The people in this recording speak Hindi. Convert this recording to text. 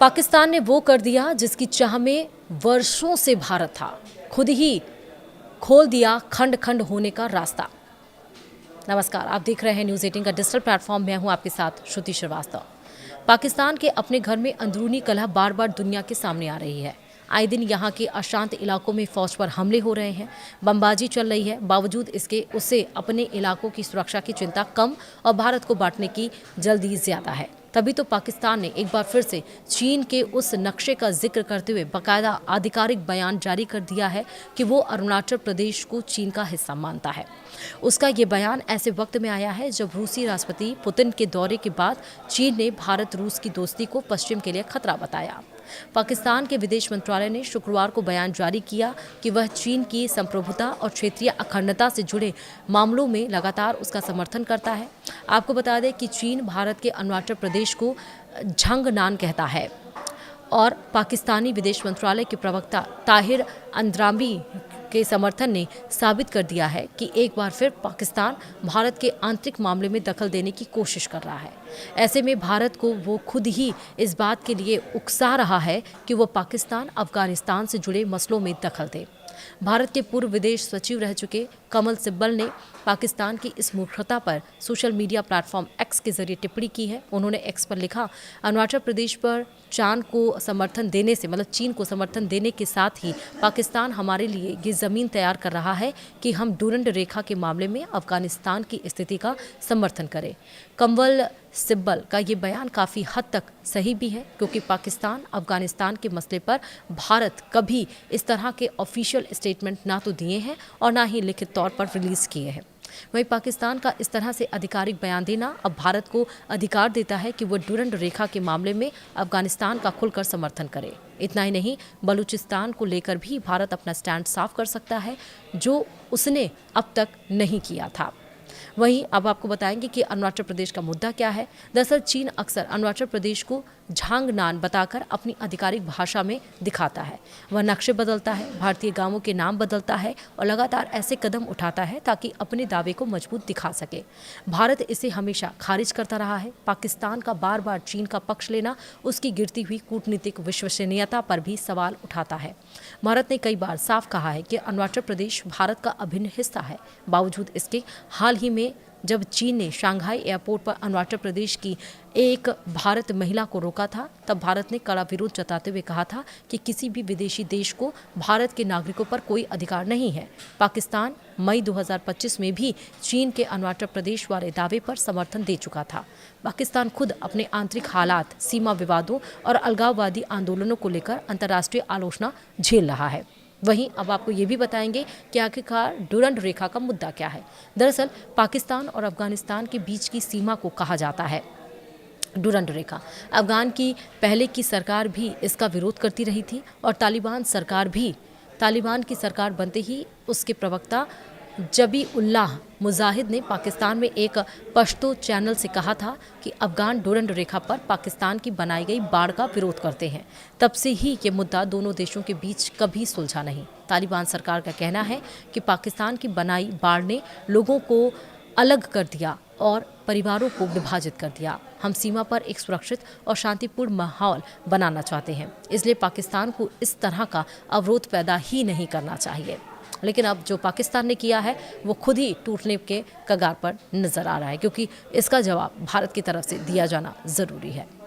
पाकिस्तान ने वो कर दिया जिसकी चाह में वर्षों से भारत था, खुद ही खोल दिया खंड खंड होने का रास्ता। नमस्कार, आप देख रहे हैं न्यूज़ 18 का डिजिटल प्लेटफॉर्म। मैं हूं आपके साथ श्रुति श्रीवास्तव। पाकिस्तान के अपने घर में अंदरूनी कलह बार बार दुनिया के सामने आ रही है। आए दिन यहाँ के अशांत इलाकों में फौज पर हमले हो रहे हैं, बमबाजी चल रही है। बावजूद इसके उसे अपने इलाकों की सुरक्षा की चिंता कम और भारत को बांटने की जल्दी ज्यादा है। तभी तो पाकिस्तान ने एक बार फिर से चीन के उस नक्शे का जिक्र करते हुए बाकायदा आधिकारिक बयान जारी कर दिया है कि वो अरुणाचल प्रदेश को चीन का हिस्सा मानता है। उसका ये बयान ऐसे वक्त में आया है जब रूसी राष्ट्रपति पुतिन के दौरे के बाद चीन ने भारत रूस की दोस्ती को पश्चिम के लिए खतरा बताया। पाकिस्तान के विदेश मंत्रालय ने शुक्रवार को बयान जारी किया कि वह चीन की संप्रभुता और क्षेत्रीय अखंडता से जुड़े मामलों में लगातार उसका समर्थन करता है। आपको बता दें कि चीन भारत के अरुणाचल प्रदेश को झंगनान कहता है और पाकिस्तानी विदेश मंत्रालय के प्रवक्ता ताहिर अंद्राबी के समर्थन ने साबित कर दिया है कि एक बार फिर पाकिस्तान भारत के आंतरिक मामले में दखल देने की कोशिश कर रहा है। ऐसे में भारत को वो खुद ही इस बात के लिए उकसा रहा है कि वो पाकिस्तान अफगानिस्तान से जुड़े मसलों में दखल दे। भारत के पूर्व विदेश सचिव रह चुके कमल सिब्बल ने पाकिस्तान की इस मूर्खता पर सोशल मीडिया प्लेटफॉर्म एक्स के जरिए टिप्पणी की है। उन्होंने एक्स पर लिखा, अरुणाचल प्रदेश पर चीन को समर्थन देने के साथ ही पाकिस्तान हमारे लिए ये ज़मीन तैयार कर रहा है कि हम डूरंड रेखा के मामले में अफगानिस्तान की स्थिति का समर्थन करें। कमल सिब्बल का ये बयान काफ़ी हद तक सही भी है, क्योंकि पाकिस्तान अफगानिस्तान के मसले पर भारत कभी इस तरह के ऑफिशियल स्टेटमेंट ना तो दिए हैं और ना ही लिखित तौर पर रिलीज़ किए हैं। वहीं पाकिस्तान का इस तरह से आधिकारिक बयान देना अब भारत को अधिकार देता है कि वो डूरंड रेखा के मामले में अफगानिस्तान का खुलकर समर्थन करे। इतना ही नहीं, बलूचिस्तान को लेकर भी भारत अपना स्टैंड साफ कर सकता है, जो उसने अब तक नहीं किया था। वहीं अब आपको बताएंगे कि अरुणाचल प्रदेश का मुद्दा क्या है। दरअसल चीन अक्सर अरुणाचल प्रदेश को झांगनान बताकर अपनी आधिकारिक भाषा में दिखाता है। वह नक्शे बदलता है, भारतीय गांवों के नाम बदलता है और लगातार ऐसे कदम उठाता है ताकि अपने दावे को मजबूत दिखा सके। भारत इसे हमेशा खारिज करता रहा है। पाकिस्तान का बार बार चीन का पक्ष लेना उसकी गिरती हुई कूटनीतिक विश्वसनीयता पर भी सवाल उठाता है। भारत ने कई बार साफ कहा है कि अरुणाचल प्रदेश भारत का अभिन्न हिस्सा है। बावजूद इसके हाल ही में जब चीन ने शंघाई एयरपोर्ट पर अरुणाचल प्रदेश की एक भारत महिला को रोका था, तब भारत ने कड़ा विरोध जताते हुए कहा था कि किसी भी विदेशी देश को भारत के नागरिकों पर कोई अधिकार नहीं है। पाकिस्तान मई 2025 में भी चीन के अरुणाचल प्रदेश वाले दावे पर समर्थन दे चुका था। पाकिस्तान खुद अपने आंतरिक हालात, सीमा विवादों और अलगाववादी आंदोलनों को लेकर अंतर्राष्ट्रीय आलोचना झेल रहा है। वहीं अब आपको ये भी बताएंगे कि आखिरकार डूरंड रेखा का मुद्दा क्या है। दरअसल पाकिस्तान और अफगानिस्तान के बीच की सीमा को कहा जाता है डूरंड रेखा। अफगान की पहले की सरकार भी इसका विरोध करती रही थी और तालिबान की सरकार बनते ही उसके प्रवक्ता जबीउल्लाह मुजाहिद ने पाकिस्तान में एक पश्तो चैनल से कहा था कि अफगान डूरंड रेखा पर पाकिस्तान की बनाई गई बाड़ का विरोध करते हैं। तब से ही ये मुद्दा दोनों देशों के बीच कभी सुलझा नहीं। तालिबान सरकार का कहना है कि पाकिस्तान की बनाई बाड़ ने लोगों को अलग कर दिया और परिवारों को विभाजित कर दिया। हम सीमा पर एक सुरक्षित और शांतिपूर्ण माहौल बनाना चाहते हैं, इसलिए पाकिस्तान को इस तरह का अवरोध पैदा ही नहीं करना चाहिए। लेकिन अब जो पाकिस्तान ने किया है वो खुद ही टूटने के कगार पर नजर आ रहा है, क्योंकि इसका जवाब भारत की तरफ से दिया जाना जरूरी है।